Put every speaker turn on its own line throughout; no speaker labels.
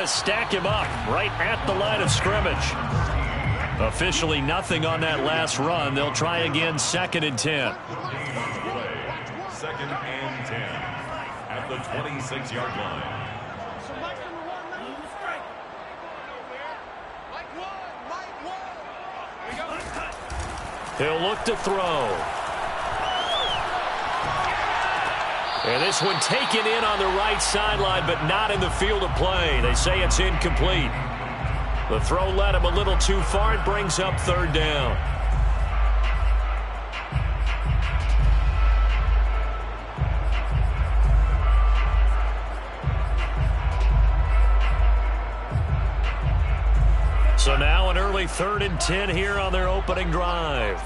to stack him up right at the line of scrimmage. Officially nothing on that last run. They'll try again 2nd and 10.
2nd and 10 at the 26-yard line.
He'll look to throw. And this one taken in on the right sideline, but not in the field of play. They say it's incomplete. The throw led him a little too far. It brings up 3rd down. So now an early 3rd and 10 here on their opening drive.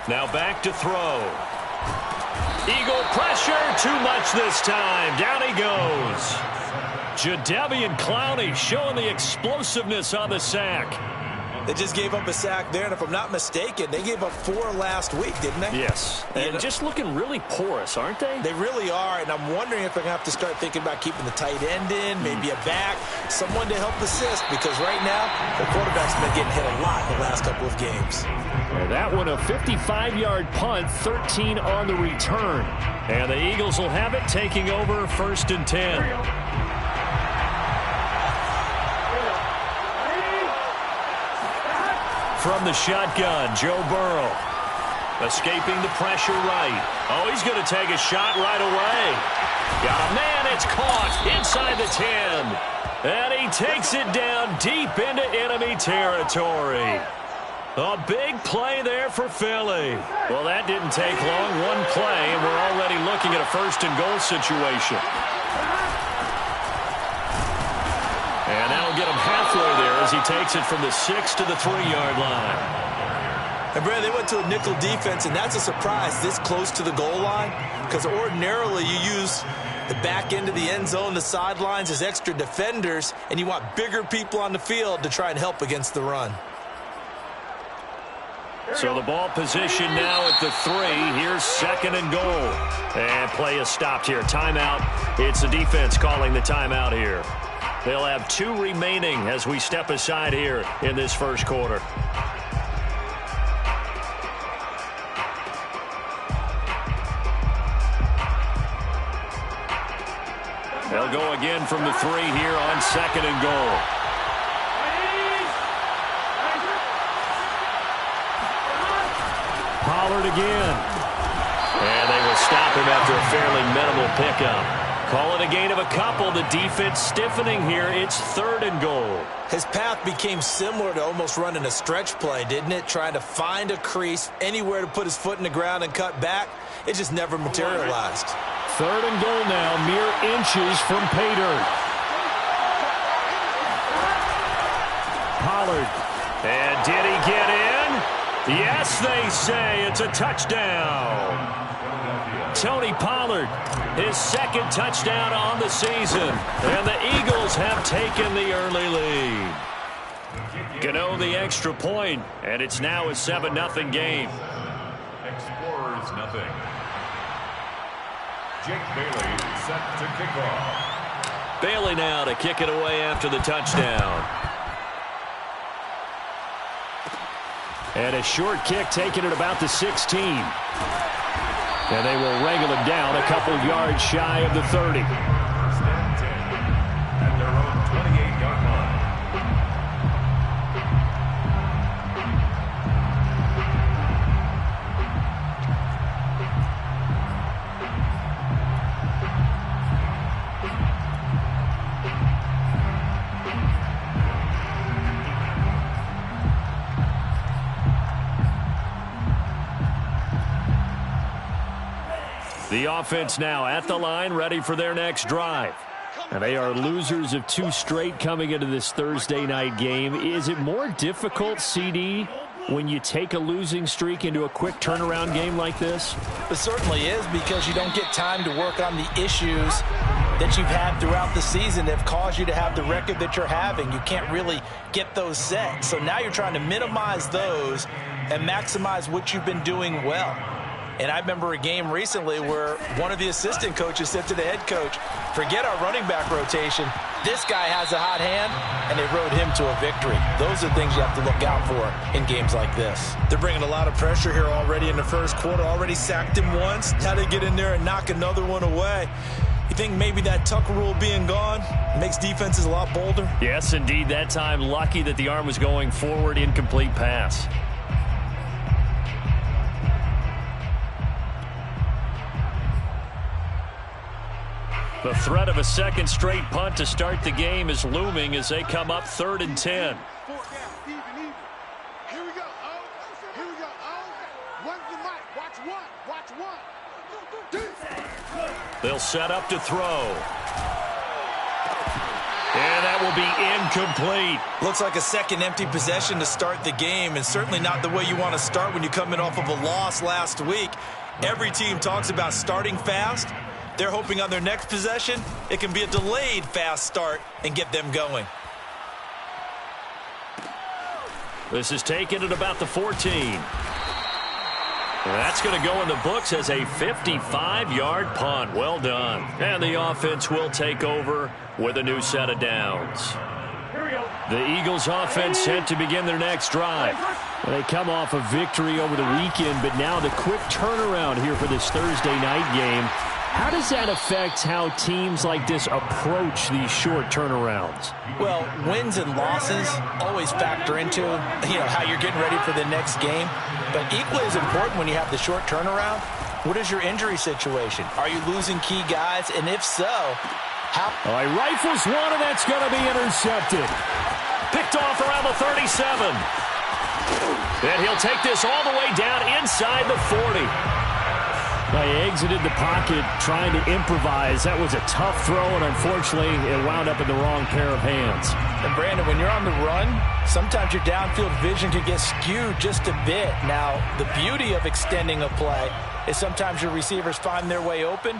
Now back to throw. Eagle pressure, too much this time. Down he goes. Jadeveon Clowney showing the explosiveness on the sack.
They just gave up a sack there, and if I'm not mistaken, they gave up 4 last week, didn't they?
Yes, and just looking really porous, aren't they?
They really are, and I'm wondering if they're going to have to start thinking about keeping the tight end in, maybe a back, someone to help assist, because right now, the quarterback's been getting hit a lot the last couple of games.
And that one a 55-yard punt, 13 on the return. And the Eagles will have it, taking over 1st and 10. From the shotgun, Joe Burrow. Escaping the pressure right. Oh, he's going to take a shot right away. Got a man, it's caught inside the 10. And he takes it down deep into enemy territory. A big play there for Philly. Well, that didn't take long. One play, and we're already looking at a 1st and goal situation. And that'll get him halfway there as he takes it from the 6 to the 3-yard line.
And, Brad, they went to a nickel defense, and that's a surprise this close to the goal line, because ordinarily you use the back end of the end zone, the sidelines as extra defenders, and you want bigger people on the field to try and help against the run.
So the ball position now at the 3. Here's 2nd and goal. And play is stopped here. Timeout. It's the defense calling the timeout here. They'll have 2 remaining as we step aside here in this first quarter. They'll go again from the 3 here on 2nd and goal. Pollard again. And they will stop him after a fairly minimal pickup. Call it a gain of a couple. The defense stiffening here. It's 3rd and goal.
His path became similar to almost running a stretch play, didn't it? Trying to find a crease, anywhere to put his foot in the ground and cut back. It just never materialized.
3rd and goal now, mere inches from pay dirt. Pollard. And did he get in? Yes, they say it's a touchdown. Tony Pollard, his 2nd touchdown on the season. And the Eagles have taken the early lead. Gano the extra point, and it's now a 7-0 game.
Explorers nothing. Jake Bailey set to kick off.
Bailey now to kick it away after the touchdown. And a short kick taken at about the 16. And they will wrangle him down a couple yards shy of the 30.
First and 10 at their own 28-yard line.
The offense now at the line, ready for their next drive. And they are losers of 2 straight coming into this Thursday night game. Is it more difficult, CD, when you take a losing streak into a quick turnaround game like this?
It certainly is, because you don't get time to work on the issues that you've had throughout the season that have caused you to have the record that you're having. You can't really get those set. So now you're trying to minimize those and maximize what you've been doing well. And I remember a game recently where one of the assistant coaches said to the head coach, forget our running back rotation. This guy has a hot hand, and they rode him to a victory. Those are things you have to look out for in games like this. They're bringing a lot of pressure here already in the first quarter. Already sacked him once. Now they get in there and knock another one away. You think maybe that Tucker rule being gone makes defenses a lot bolder?
Yes, indeed. That time, lucky that the arm was going forward, incomplete pass. The threat of a second straight punt to start the game is looming as they come up 3rd and 10.
Here we go. Here we go. One's the mic. Watch one. Watch one.
They'll set up to throw. And that will be incomplete.
Looks like a second empty possession to start the game, and certainly not the way you want to start when you're coming off of a loss last week. Every team talks about starting fast. They're hoping on their next possession, it can be a delayed fast start and get them going.
This is taken at about the 14. And that's going to go in the books as a 55-yard punt. Well done. And the offense will take over with a new set of downs. The Eagles offense set to begin their next drive.
They come off a victory over the weekend, but now the quick turnaround here for this Thursday night game. How does that affect how teams like this approach these short turnarounds?
Well, wins and losses always factor into, how you're getting ready for the next game. But equally as important when you have the short turnaround, what is your injury situation? Are you losing key guys? And if so, how?
He rifles one, and that's going to be intercepted.
Picked off around the 37. And he'll take this all the way down inside the 40.
He exited the pocket trying to improvise. That was a tough throw, and unfortunately, it wound up in the wrong pair of hands.
And, Brandon, when you're on the run, sometimes your downfield vision can get skewed just a bit. Now, the beauty of extending a play is sometimes your receivers find their way open,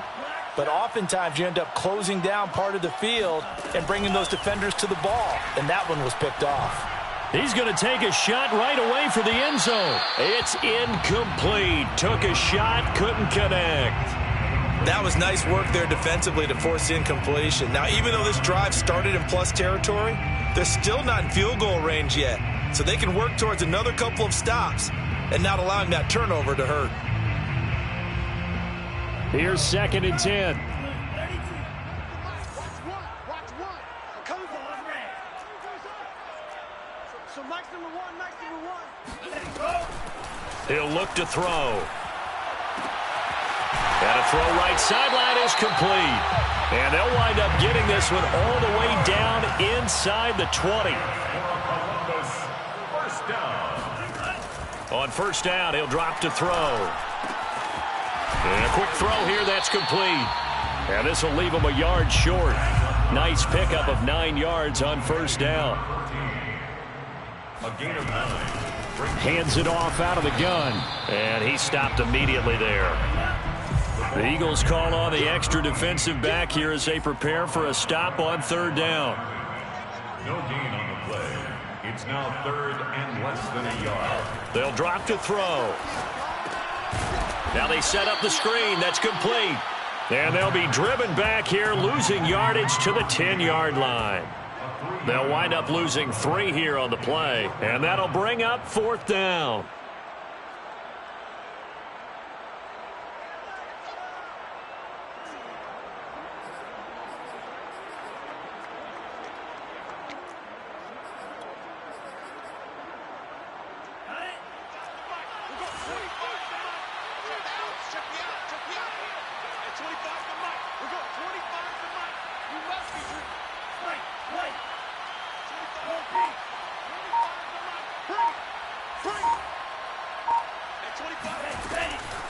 but oftentimes you end up closing down part of the field and bringing those defenders to the ball, and that one was picked off.
He's going to take a shot right away for the end zone. It's incomplete. Took a shot, couldn't connect.
That was nice work there defensively to force incompletion. Now, even though this drive started in plus territory, they're still not in field goal range yet. So they can work towards another couple of stops and not allowing that turnover to hurt.
Here's 2nd and 10.
He'll look to throw. And a throw right sideline is complete. And they'll wind up getting this one all the way down inside the 20.
First down.
On first down, he'll drop to throw. And a quick throw here, that's complete. And this will leave him a yard short. Nice pickup of 9 yards on first down.
A gain of 9.
Hands it off out of the gun.
And he stopped immediately there. The Eagles call on the extra defensive back here as they prepare for a stop on 3rd down.
No gain on the play. It's now 3rd and less than a yard.
They'll drop to throw. Now they set up the screen. That's complete. And they'll be driven back here, losing yardage to the 10-yard line. They'll wind up losing 3 here on the play, and that'll bring up 4th down.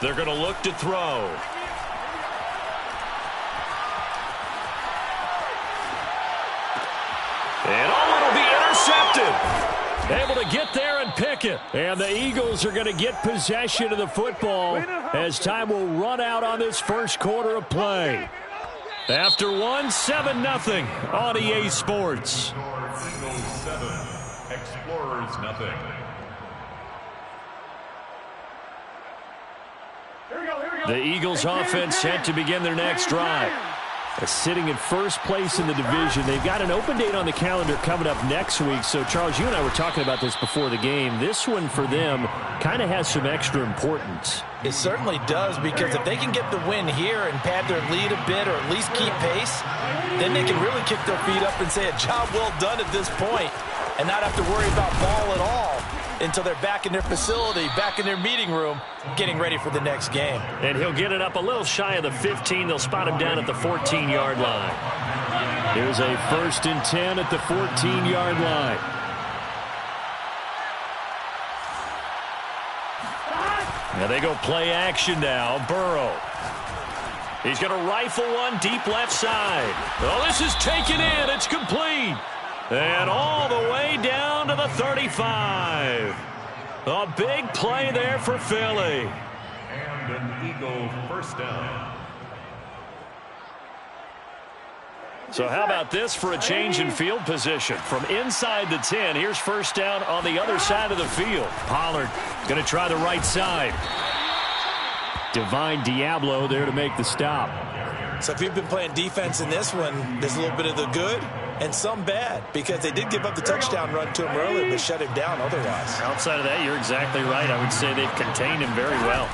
They're going to look to throw. And it'll be intercepted. Able to get there and pick it.
And the Eagles are going to get possession of the football as time will run out on this first quarter of play. After one, 7-0 on EA Sports.
Eagles 7, Explorers nothing.
The Eagles offense set to begin their next drive. Sitting in first place in the division. They've got an open date on the calendar coming up next week. So, Charles, you and I were talking about this before the game. This one for them kind of has some extra importance.
It certainly does, because if they can get the win here and pad their lead a bit or at least keep pace, then they can really kick their feet up and say a job well done at this point and not have to worry about ball at all until they're back in their facility, back in their meeting room, getting ready for the next game.
And he'll get it up a little shy of the 15. They'll spot him down at the 14-yard line. Here's a 1st and 10 at the 14-yard line. Now they go play action now. Burrow. He's going to rifle one deep left side. Oh, this is taken in. It's complete. And all the way down to the 35. A big play there for Philly.
And an Eagle first down.
So how about this for a change in field position? From inside the 10, here's first down on the other side of the field. Pollard going to try the right side. Divine Diablo there to make the stop.
So if you've been playing defense in this one, there's a little bit of the good and some bad, because they did give up the touchdown run to him earlier, but shut him down otherwise.
Outside of that, you're exactly right. I would say they've contained him very well.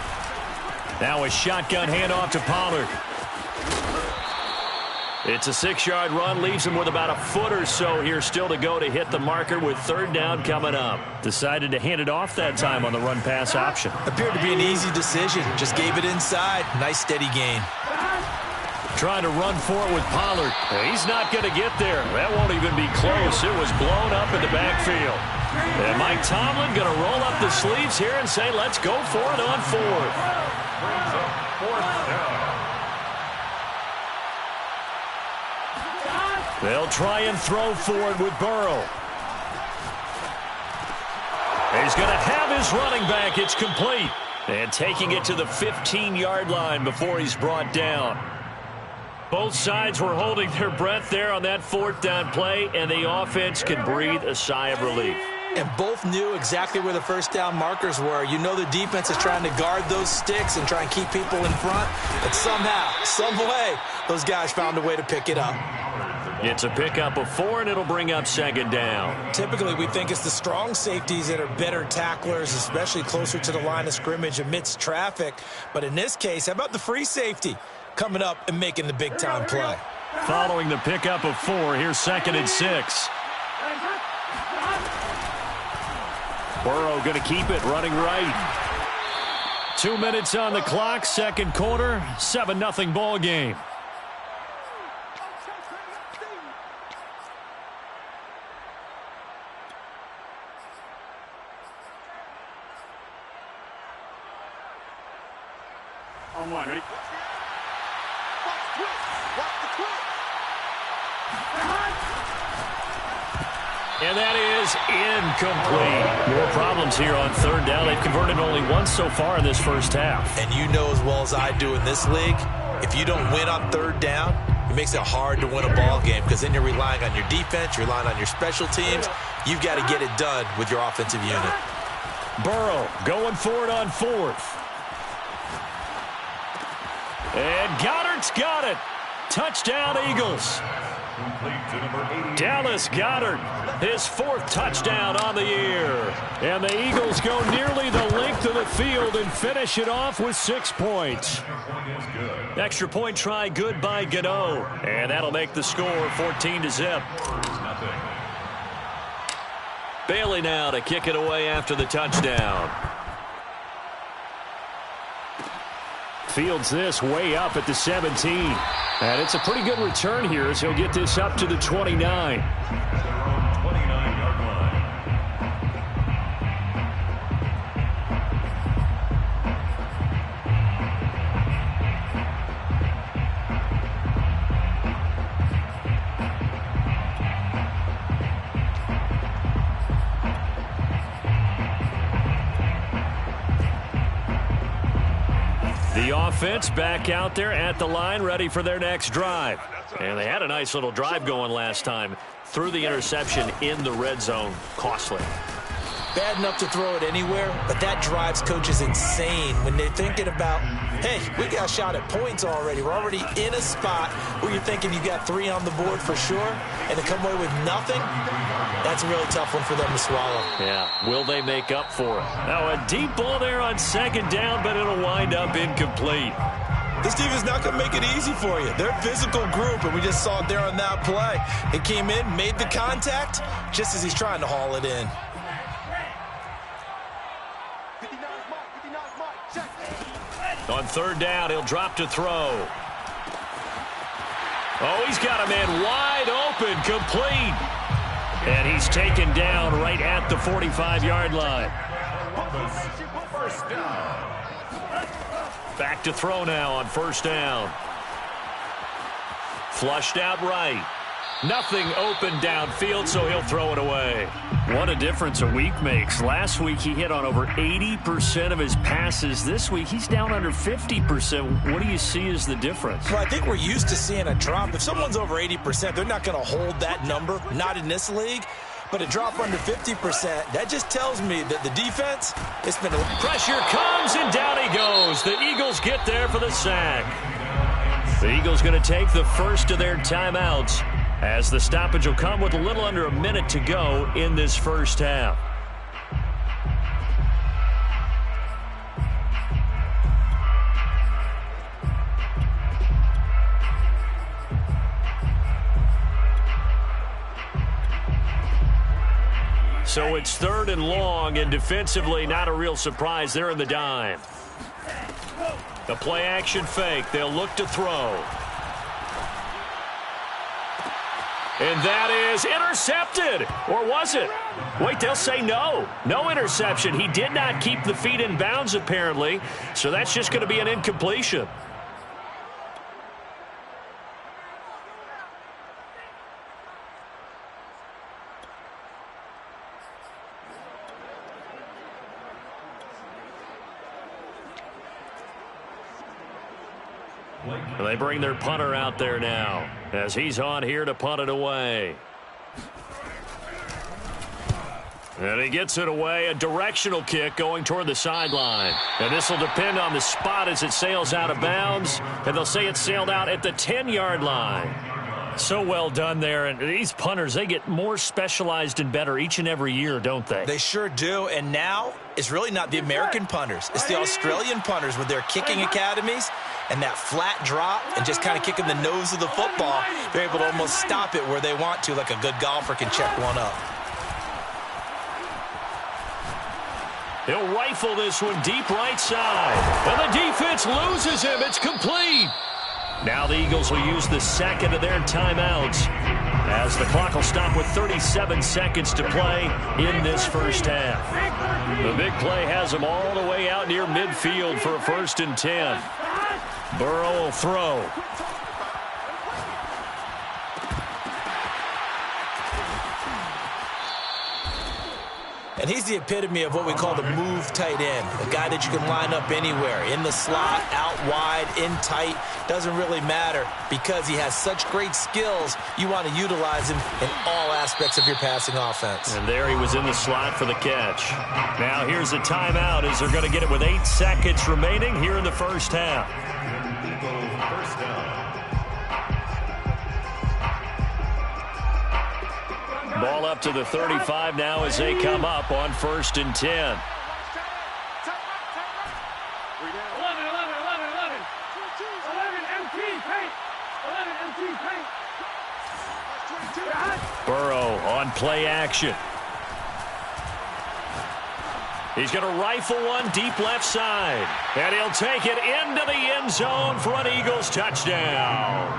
Now a shotgun handoff to Pollard. It's a 6-yard run, leaves him with about a foot or so here still to go to hit the marker with 3rd down coming up. Decided to hand it off that time on the run-pass option.
Appeared to be an easy decision. Just gave it inside. Nice steady gain.
Trying to run for it with Pollard. He's not going to get there. That won't even be close. It was blown up in the backfield. And Mike Tomlin going to roll up the sleeves here and say, let's go for it on 4th.
Brings up 4th down.
They'll try and throw for it with Burrow. He's going to have his running back. It's complete. And taking it to the 15-yard line before he's brought down. Both sides were holding their breath there on that 4th down play, and the offense can breathe a sigh of relief.
And both knew exactly where the first down markers were. You know the defense is trying to guard those sticks and try and keep people in front. But somehow, some way, those guys found a way to pick it up.
It's a pickup of 4, and it'll bring up 2nd down.
Typically, we think it's the strong safeties that are better tacklers, especially closer to the line of scrimmage amidst traffic. But in this case, how about the free safety coming up and making the big-time play?
Following the pickup of 4, here's 2nd and 6. Burrow going to keep it, running right. 2 minutes on the clock, 2nd quarter, 7-0 ball game.
On 1, ready? Watch the quick.
And that is incomplete. More problems here on 3rd down. They've converted only once so far in this first half.
And you know as well as I do in this league, if you don't win on 3rd down, it makes it hard to win a ball game, because then you're relying on your defense, you're relying on your special teams. You've got to get it done with your offensive unit.
Burrow going for it on 4th. And Goddard's got it. Touchdown, Eagles. Dallas Goedert, his 4th touchdown on the year. And the Eagles go nearly the length of the field and finish it off with 6 points. Extra point try good by Gano. And that'll make the score 14-0. Bailey now to kick it away after the touchdown. Fields this way up at the 17. And it's a pretty good return here as he'll get this up to the 29.
The offense back out there at the line, ready for their next drive. And they had a nice little drive going last time. Threw the interception in the red zone. Costly.
Bad enough to throw it anywhere, but that drives coaches insane when they're thinking about, hey, we got a shot at points already. We're already in a spot where you're thinking you got 3 on the board for sure, and to come away with nothing, that's a really tough one for them to swallow.
Yeah, will they make up for it? Now a deep ball there on second down, but it'll wind up incomplete.
This team is not going to make it easy for you. They're a physical group, and we just saw it there on that play. It came in, made the contact, just as he's trying to haul it in.
On third down, he'll drop to throw. Oh, he's got a man wide open, complete. And he's taken down right at the 45-yard line.
First down.
Back to throw now on first down. Flushed out right. Nothing open downfield, so he'll throw it away. What a difference a week makes. Last week he hit on over 80% of his passes. This week he's down under 50%. What do you see as the difference?
Well, I think we're used to seeing a drop. If someone's over 80%, they're not going to hold that number, not in this league. But a drop under 50%, that just tells me that the defense, it's been a...
Pressure comes, and down he goes. The Eagles get there for the sack. The Eagles going to take the first of their timeouts, as the stoppage will come with a little under a minute to go in this first half. So it's third and long, and defensively not a real surprise. They're in the dime. The play action fake. They'll look to throw. And that is intercepted. Or was it? Wait, they'll say no. No interception. He did not keep the feet in bounds, apparently. So that's just going to be an incompletion. They bring their punter out there now as he's on here to punt it away. And he gets it away, a directional kick going toward the sideline. And this will depend on the spot as it sails out of bounds. And they'll say it sailed out at the 10-yard line. So well done there. And these punters, they get more specialized and better each and every year, don't they?
They sure do. And now it's really not the American punters. It's the Australian punters with their kicking academies and that flat drop and just kind of kicking the nose of the football. They're able to almost stop it where they want to, like a good golfer can check one up.
He'll rifle this one deep right side. And the defense loses him. It's complete. Now the Eagles will use the second of their timeouts as the clock will stop with 37 seconds to play in this first half. The big play has them all the way out near midfield for a 1st and 10. Burrow will throw.
And he's the epitome of what we call the move tight end, a guy that you can line up anywhere, in the slot, out wide, in tight, doesn't really matter because he has such great skills. You want to utilize him in all aspects of your passing offense.
And there he was in the slot for the catch. Now here's a timeout as they're going to get it with 8 seconds remaining here in the first half.
First down.
Ball up to the 35 now as they come up on 1st and 10.
11. MT paint. 11 MT paint.
Burrow on play action. He's going to rifle one deep left side. And he'll take it into the end zone for an Eagles touchdown.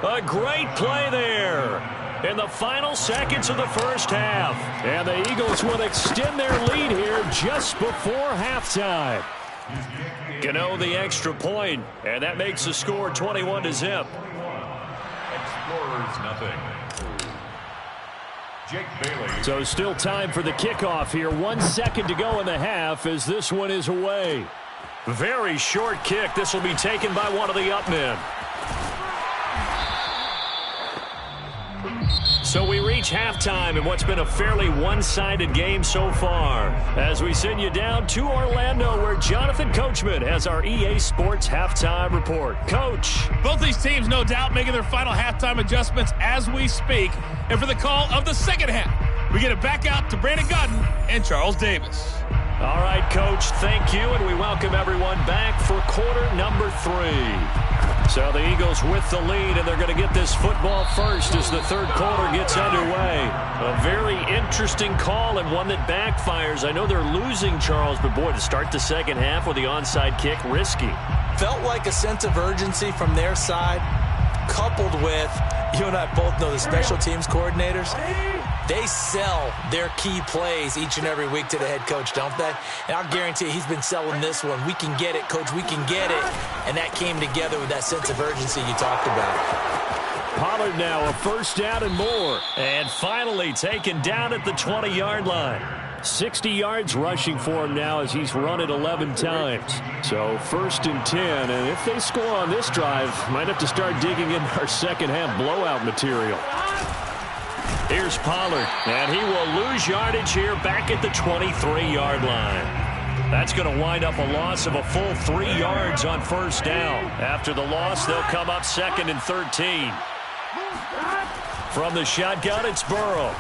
A great play there in the final seconds of the first half. And the Eagles will extend their lead here just before halftime. Gano the extra point, and that makes the score 21-0.
Explorers nothing. Jake Bailey.
So still time for the kickoff here. 1 second to go in the half as this one is away.
Very short kick. This will be taken by one of the up men. So we reach halftime in what's been a fairly one-sided game so far, as we send you down to Orlando, where Jonathan Coachman has our EA Sports halftime report. Coach.
Both these teams, no doubt, making their final halftime adjustments as we speak. And for the call of the second half, we get it back out to Brandon Gaudin and Charles Davis.
All right, Coach, thank you, and we welcome everyone back for quarter number 3. So the Eagles with the lead, and they're going to get this football first as the third quarter gets underway. A very interesting call and one that backfires. I know they're losing, Charles, but boy, to start the second half with the onside kick, risky.
Felt like a sense of urgency from their side, coupled with, you and I both know the special teams coordinators, they sell their key plays each and every week to the head coach, don't they? And I'll guarantee you he's been selling this one. We can get it, Coach. We can get it. And that came together with that sense of urgency you talked about.
Pollard now a first down and more.
And finally taken down at the 20-yard line.
60 yards rushing for him now as he's run it 11 times. So first and 10. And if they score on this drive, might have to start digging in our second half blowout material.
Here's Pollard, and he will lose yardage here back at the 23-yard line. That's going to wind up a loss of a full 3 yards on first down. After the loss, they'll come up second and 13. From the shotgun, it's Burrow.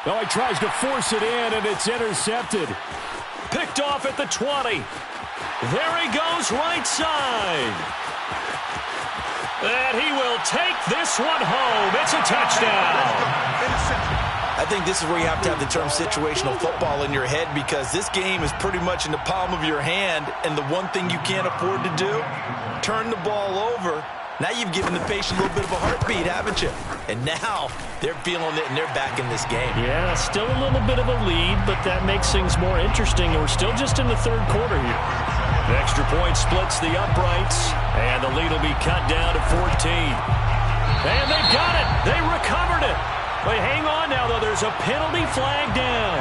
Oh, he tries to force it in, and it's intercepted.
Picked off at the 20. There he goes, right side. And he will take this one home. It's a touchdown.
I think this is where you have to have the term situational football in your head, because this game is pretty much in the palm of your hand, and the one thing you can't afford to do, turn the ball over. Now you've given the patient a little bit of a heartbeat, haven't you? And now they're feeling it, and they're back in this game.
Yeah, still a little bit of a lead, but that makes things more interesting, and we're still just in the third quarter here.
The extra point splits the uprights, and the lead will be cut down to 14. And they've got it. They recovered it. But hang on now, though. There's a penalty flag down.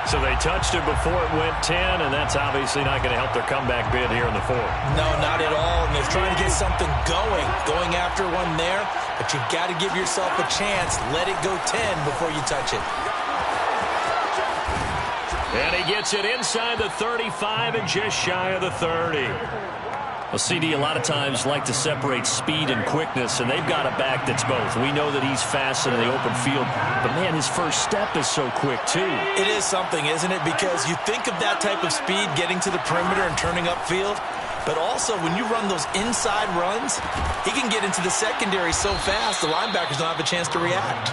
So they touched it before it went 10, and that's obviously not going to help their comeback bid here in the fourth.
No, not at all. And they're trying to get something going after one there. But you've got to give yourself a chance. Let it go 10 before you touch it.
And he gets it inside the 35 and just shy of the 30. Well, CD, a lot of times like to separate speed and quickness, and they've got a back that's both. We know that he's fast in the open field, but, man, his first step is so quick, too.
It is something, isn't it? Because you think of that type of speed getting to the perimeter and turning upfield, but also when you run those inside runs, he can get into the secondary so fast the linebackers don't have a chance to react.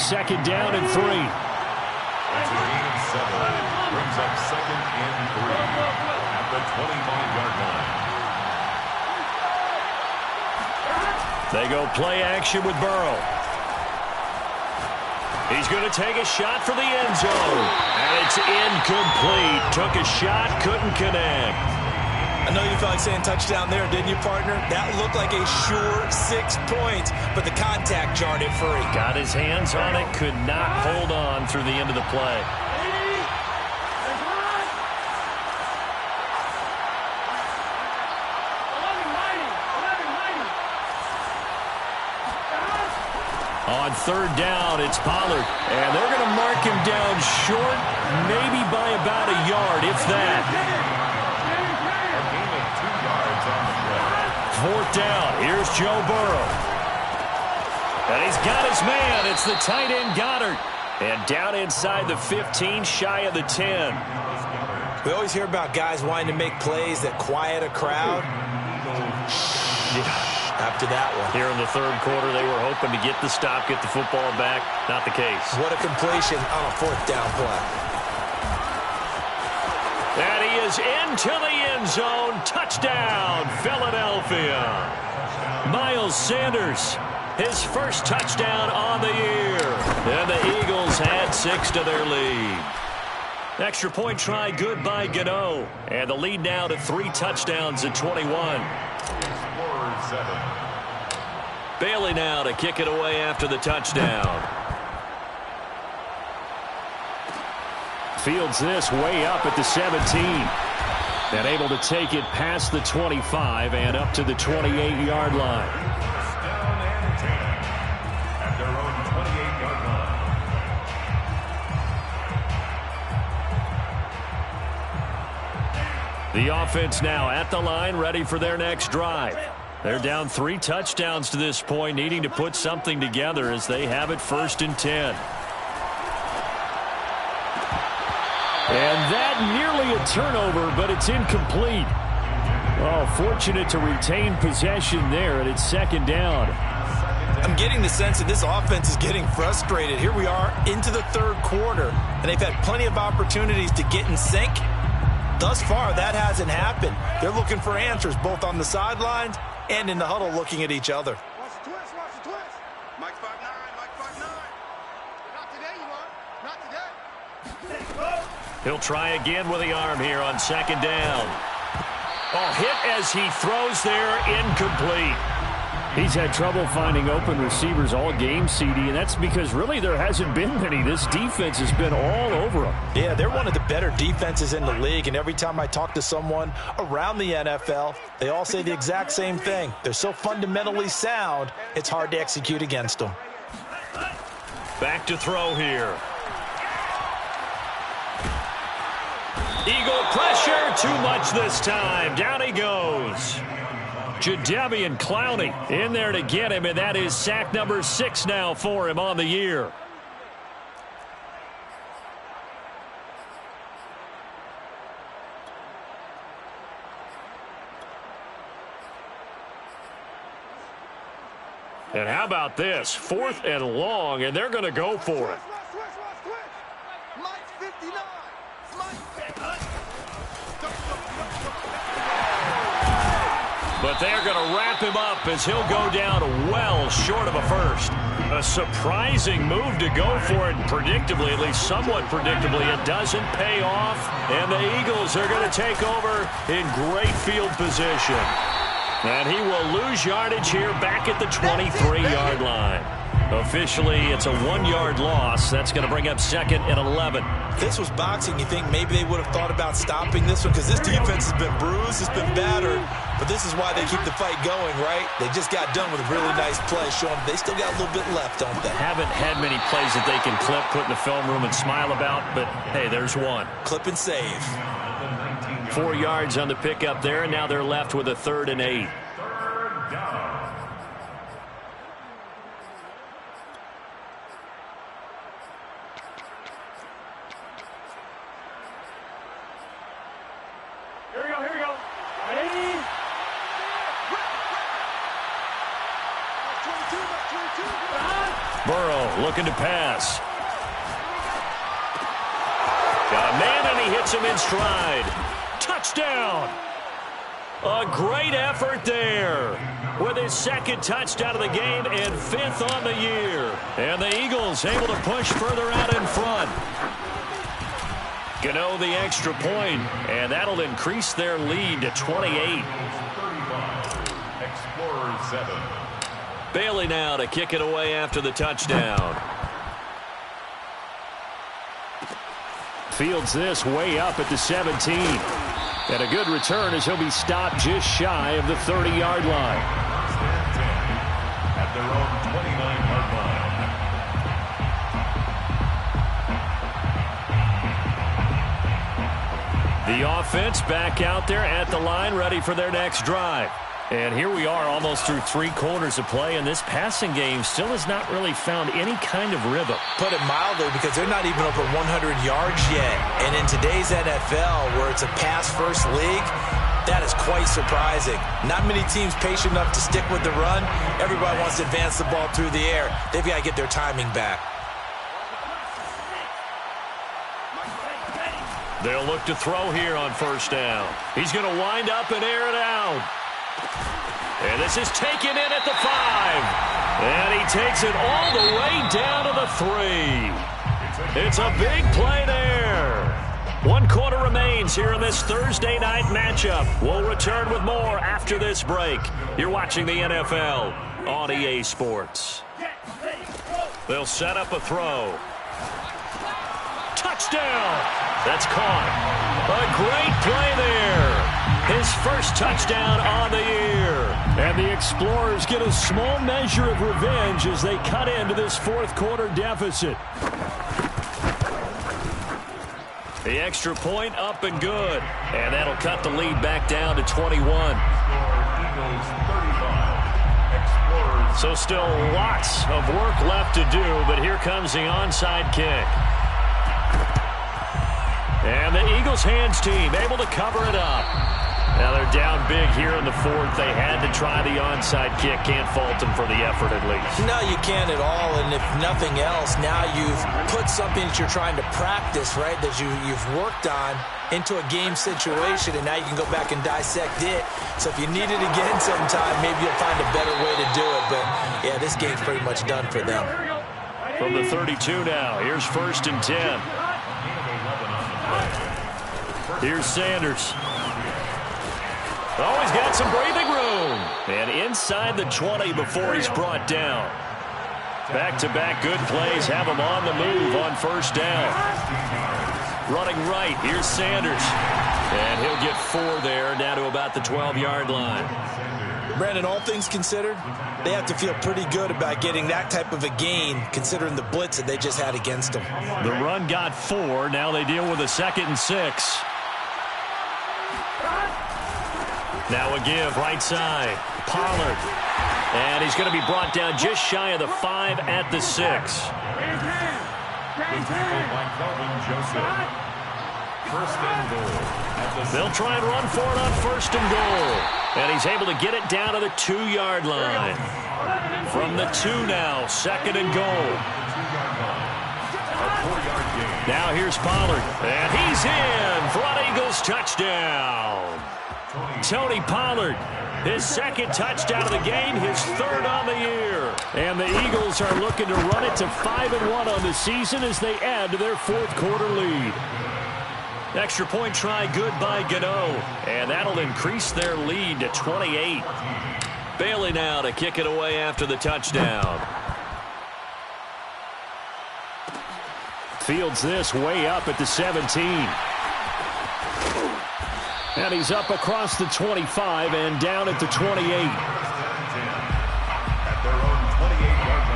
Second down and 3.
It's a gain of 7. Brings up second and 3 at the 25-yard line.
They go play action with Burrow. He's going to take a shot for the end zone. And it's incomplete. Took a shot, couldn't connect.
I know you felt like saying touchdown there, didn't you, partner? That looked like a sure 6 points, but the contact jarred it free.
Got his hands on it, could not hold on through the end of the play. On third down, it's Pollard. And they're going to mark him down short, maybe by about a yard, if that. Fourth down. Here's Joe Burrow. And he's got his man. It's the tight end Goddard. And down inside the 15, shy of the 10.
We always hear about guys wanting to make plays that quiet a crowd. After that one.
Here in the third quarter, they were hoping to get the stop, get the football back. Not the case.
What a completion on a fourth down play.
And he is into the end zone. Touchdown, Philadelphia. Miles Sanders, his first touchdown on the year. And the Eagles add 6 to their lead. Extra point try good by Gano. And the lead now to 3 touchdowns at 21. Bailey now to kick it away after the touchdown.
Fields this way up at the 17. And able to take it past the 25 and up to the 28-yard line.
First down and 10 at their own 28-yard line.
The offense now at the line, ready for their next drive. They're down 3 touchdowns to this point, needing to put something together as they have it 1st and 10. And that nearly a turnover, but it's incomplete. Oh, fortunate to retain possession there, and it's 2nd down.
I'm getting the sense that this offense is getting frustrated. Here we are into the 3rd quarter, and they've had plenty of opportunities to get in sync. Thus far, that hasn't happened. They're looking for answers both on the sidelines and in the huddle looking at each other.
Watch the twist, watch the twist. Mike 5'9", Mike 5'9". Not today, you are. Not today.
He'll try again with the arm here on 2nd down. Oh, hit as he throws there, incomplete.
He's had trouble finding open receivers all game, CD, and that's because really there hasn't been many. This defense has been all over them.
Yeah, they're one of the better defenses in the league, and every time I talk to someone around the NFL, they all say the exact same thing. They're so fundamentally sound, it's hard to execute against them.
Back to throw here. Eagle pressure, too much this time. Down he goes. Jadeveon Clowney in there to get him, and that is sack number 6 now for him on the year. And how about this? 4th and long, and they're going to go for it.
Mike 59.
But they're going to wrap him up as he'll go down well short of a first. A surprising move to go for it, and predictably, at least somewhat predictably, it doesn't pay off. And the Eagles are going to take over in great field position. And he will lose yardage here back at the 23-yard line. Officially, it's a 1-yard loss. That's going to bring up 2nd and 11.
If this was boxing, you think maybe they would have thought about stopping this one because this defense has been bruised, it's been battered. But this is why they keep the fight going, right? They just got done with a really nice play, showing they still got a little bit left, don't they?
Haven't had many plays that they can clip, put in the film room, and smile about, but hey, there's one.
Clip and save.
4 yards on the pickup there, and now they're left with a 3rd and 8. Burrow looking to pass. Got a man, and he hits him in stride. Touchdown! A great effort there with his 2nd touchdown of the game and 5th on the year. And the Eagles able to push further out in front. Gano the extra point, and that'll increase their lead to 28.
Explorer 7.
Bailey now to kick it away after the touchdown.
Fields this way up at the 17. And a good return as he'll be stopped just shy of the 30-yard line.
First and 10 at their own 29-yard line.
The offense back out there at the line, ready for their next drive. And here we are almost through 3 quarters of play, and this passing game still has not really found any kind of rhythm.
Put it mildly, because they're not even over 100 yards yet. And in today's NFL, where it's a pass-first league, that is quite surprising. Not many teams patient enough to stick with the run. Everybody wants to advance the ball through the air. They've got to get their timing back.
They'll look to throw here on 1st down. He's going to wind up and air it out. And this is taken in at the 5. And he takes it all the way down to the 3. It's a big play there. 1 quarter remains here in this Thursday night matchup. We'll return with more after this break. You're watching the NFL on EA Sports. They'll set up a throw. Touchdown! That's caught. A great play there. his first touchdown on the year.
And the Explorers get a small measure of revenge as they cut into this fourth quarter deficit.
The extra point up and good. And that'll cut the lead back down to 21. So still lots of work left to do, but here comes the onside kick. And the Eagles hands team able to cover it up. Now they're down big here in the fourth. They had to try the onside kick. Can't fault them for the effort at least.
No, you can't at all. And if nothing else, now you've put something that you're trying to practice, right, that you've worked on into a game situation, and now you can go back and dissect it. So if you need it again sometime, maybe you'll find a better way to do it. But, yeah, this game's pretty much done for them.
From the 32 now, here's 1st and 10. Here's Sanders. Oh, he's got some breathing room. And inside the 20 before he's brought down. Back-to-back good plays have him on the move on 1st down. Running right, here's Sanders. And he'll get 4 there, down to about the 12-yard line.
Brandon, all things considered, they have to feel pretty good about getting that type of a gain, considering the blitz that they just had against them.
The run got 4. Now they deal with a 2nd and 6. Now a give, right side. Pollard. And he's going to be brought down just shy of the 5 at the 6. They'll try and run for it on 1st and goal. And he's able to get it down to the 2-yard line. From the 2 now, 2nd and goal. Now here's Pollard. And he's in for an Eagles touchdown. Tony Pollard, his 2nd touchdown of the game, his 3rd on the year.
And the Eagles are looking to run it to 5-1 on the season as they add to their 4th quarter lead.
Extra point try good by Gano. And that'll increase their lead to 28. Bailey now to kick it away after the touchdown.
Fields this way up at the 17. And he's up across the 25 and down at the 28.
At their own 28-yard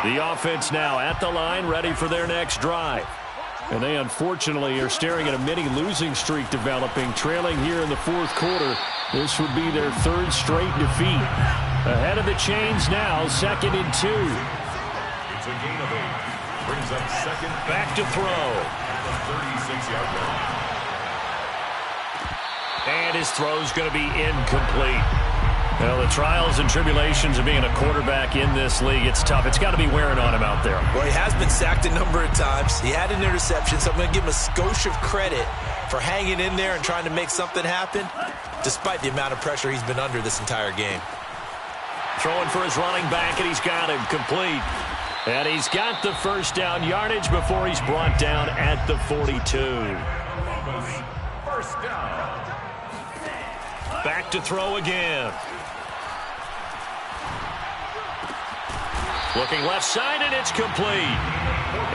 line.
The offense now at the line, ready for their next drive.
And they unfortunately are staring at a mini losing streak developing, trailing here in the 4th quarter. This would be their 3rd straight defeat. Ahead of the chains now, 2nd and 2.
It's a gain of 8. Brings up 2nd.
Back to throw.
36-yard line.
And his throw's going to be incomplete. Well, the trials and tribulations of being a quarterback in this league, it's tough. It's got to be wearing on him out there.
Well, he has been sacked a number of times. He had an interception, so I'm going to give him a skosh of credit for hanging in there and trying to make something happen, despite the amount of pressure he's been under this entire game.
Throwing for his running back, and he's got him complete. And he's got the 1st down yardage before he's brought down at the 42.
1st down.
Back to throw again. Looking left side, and it's complete.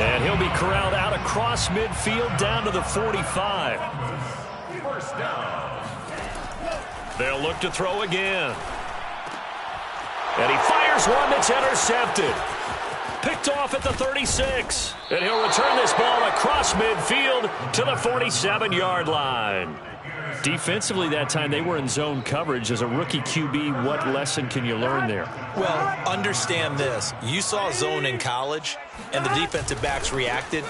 And he'll be corralled out across midfield down to the 45.
1st down.
They'll look to throw again. And he fires one that's intercepted. Picked off at the 36. And he'll return this ball across midfield to the 47-yard line. Defensively that time, they were in zone coverage. As a rookie QB, what lesson can you learn there?
Well, understand this. You saw zone in college, and the defensive backs reacted,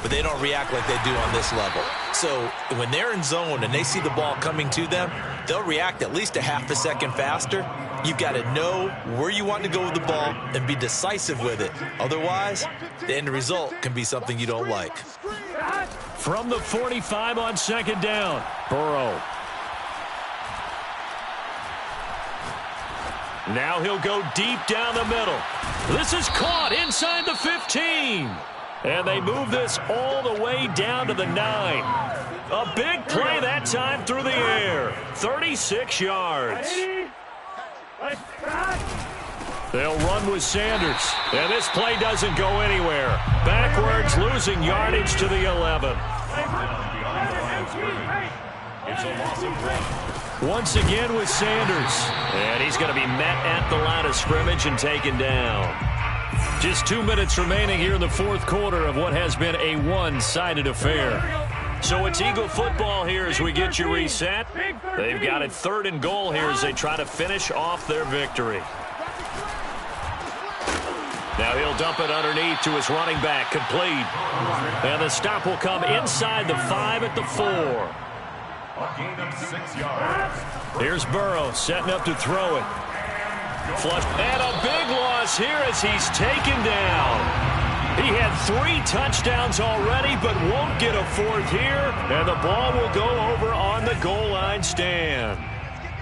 but they don't react like they do on this level. So when they're in zone and they see the ball coming to them, they'll react at least a half a second faster. You've got to know where you want to go with the ball and be decisive with it. Otherwise, the end result can be something you don't like.
From the 45 on 2nd down, Burrow.
Now he'll go deep down the middle. This is caught inside the 15. And they move this all the way down to the 9. A big play that time through the air. 36 yards. They'll run with Sanders. And this play doesn't go anywhere. Backwards, losing yardage to the 11.
scrimmage. It's a loss of 1.
Once again with Sanders. And he's going to be met at the line of scrimmage and taken down. Just 2 minutes remaining here in the fourth quarter of what has been a one-sided affair. So it's Eagle football here as we get you reset. They've got it 3rd and goal here as they try to finish off their victory. Now he'll dump it underneath to his running back, complete. And the stop will come inside the 5 at the 4.
A gain of 6 yards.
Here's Burrow setting up to throw it. Flush. And a big loss here as he's taken down. He had 3 touchdowns already, but won't get a 4th here. And the ball will go over on the goal line stand.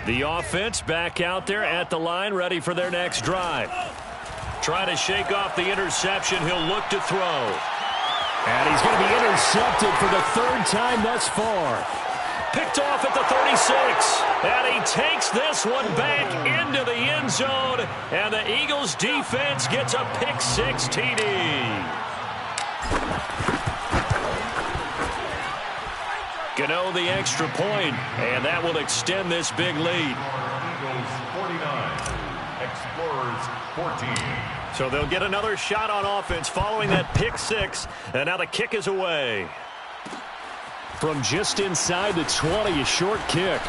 The offense back out there at the line, ready for their next drive. Trying to shake off the interception. He'll look to throw.
And he's going to be intercepted for the 3rd time thus far.
Picked off at the 36. And he takes this one back into the end zone. And the Eagles defense gets a pick-6 TD. Gano the extra point. And that will extend this big lead.
Eagles 49. Explorers 14.
So they'll get another shot on offense following that pick-6. And now the kick is away.
From just inside the 20, a short kick.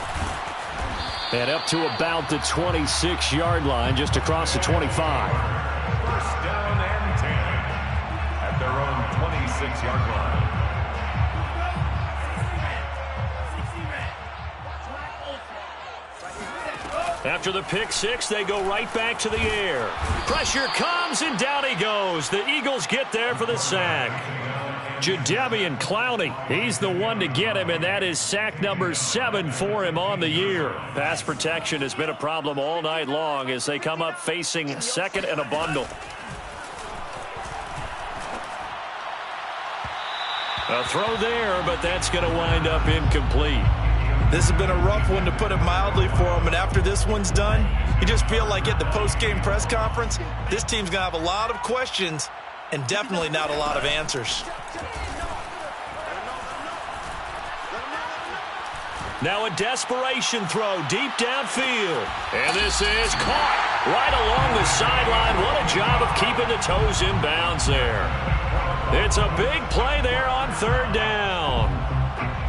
And up to about the 26-yard line, just across the 25.
First down and 10 at their own 26-yard line.
After the pick-6, they go right back to the air. Pressure comes, and down he goes. The Eagles get there for the sack. Jadeveon Clowney, he's the one to get him, and that is sack number 7 for him on the year. Pass protection has been a problem all night long as they come up facing 2nd and a bundle. A throw there, but that's going to wind up incomplete.
This has been a rough one, to put it mildly, for him. And after this one's done, you just feel like at the post-game press conference, this team's going to have a lot of questions and definitely not a lot of answers.
Now a desperation throw deep downfield. And this is caught right along the sideline. What a job of keeping the toes in bounds there. It's a big play there on 3rd down.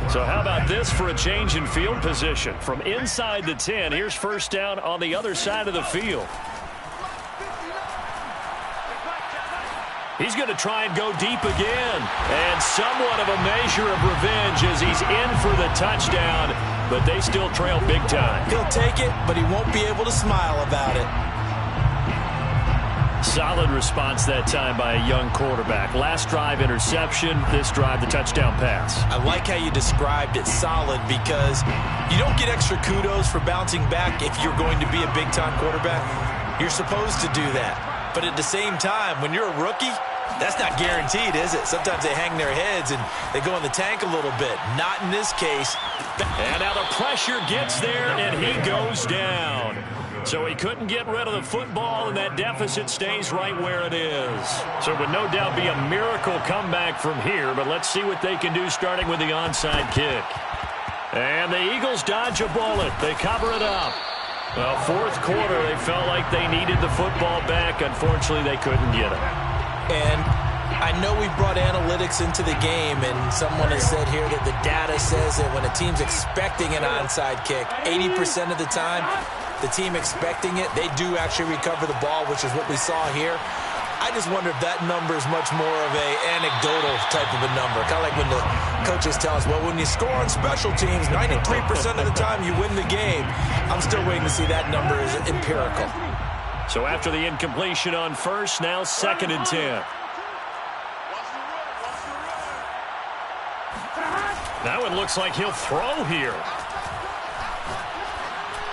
So how about this for a change in field position? From inside the 10, here's 1st down on the other side of the field. He's going to try and go deep again. And somewhat of a measure of revenge as he's in for the touchdown. But they still trail big time.
He'll take it, but he won't be able to smile about it.
Solid response that time by a young quarterback. Last drive, interception. This drive, the touchdown pass.
I like how you described it, solid, because you don't get extra kudos for bouncing back if you're going to be a big-time quarterback. You're supposed to do that. But at the same time, when you're a rookie, that's not guaranteed, is it? Sometimes they hang their heads and they go in the tank a little bit. Not in this case.
And now the pressure gets there, and he goes down. So he couldn't get rid of the football, and that deficit stays right where it is. So it would no doubt be a miracle comeback from here, but let's see what they can do starting with the onside kick. And the Eagles dodge a bullet. They cover it up. Well, 4th quarter, they felt like they needed the football back. Unfortunately, they couldn't get it.
And I know we brought analytics into the game, and someone has said here that the data says that when a team's expecting an onside kick, 80% of the time, the team expecting it, they do actually recover the ball, which is what we saw here. I just wonder if that number is much more of a anecdotal type of a number. Kind of like when the coaches tell us, well, when you score on special teams, 93% of the time you win the game. I'm still waiting to see that number is empirical.
So after the incompletion on 1st, now 2nd and 10. Now it looks like he'll throw here.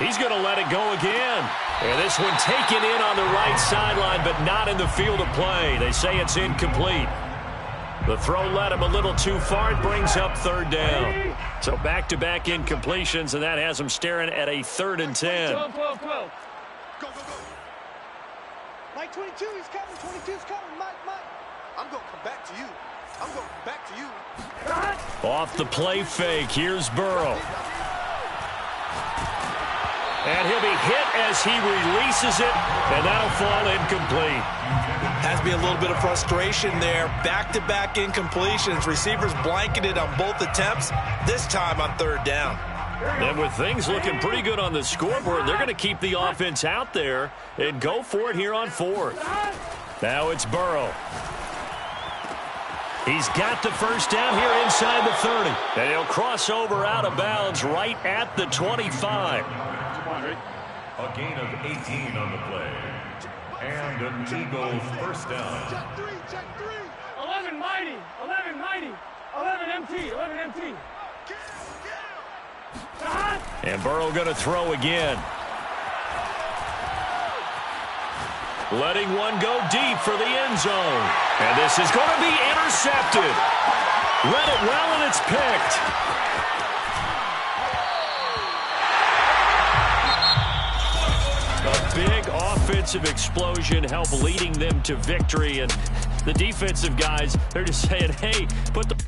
He's going to let it go again. And this one taken in on the right sideline, but not in the field of play. They say it's incomplete. The throw led him a little too far. It brings up 3rd down. So back-to-back incompletions, and that has him staring at a 3rd and 10.
Go, go, go. Go, go, go. Mike 22, he's coming. 22's coming. Mike. I'm going to come back to you. I'm going back to you.
Off the play fake, here's Burrow. And he'll be hit as he releases it, and that'll fall incomplete.
Has to be a little bit of frustration there. Back-to-back incompletions. Receivers blanketed on both attempts, this time on third down.
And with things looking pretty good on the scoreboard, they're going to keep the offense out there and go for it here on fourth. Now it's Burrow. He's got the first down here inside the 30. And he'll cross over out of bounds right at the 25.
A gain of 18 on the play. And an Eagles first down.
Check three.
11 mighty, 11 mighty, 11 MT, 11 MT.
And Burrow going to throw again. Letting one go deep for the end zone. And this is going to be intercepted. Read it well, and it's picked. A big offensive explosion helped leading them to victory. And the defensive guys, they're just saying, hey, put the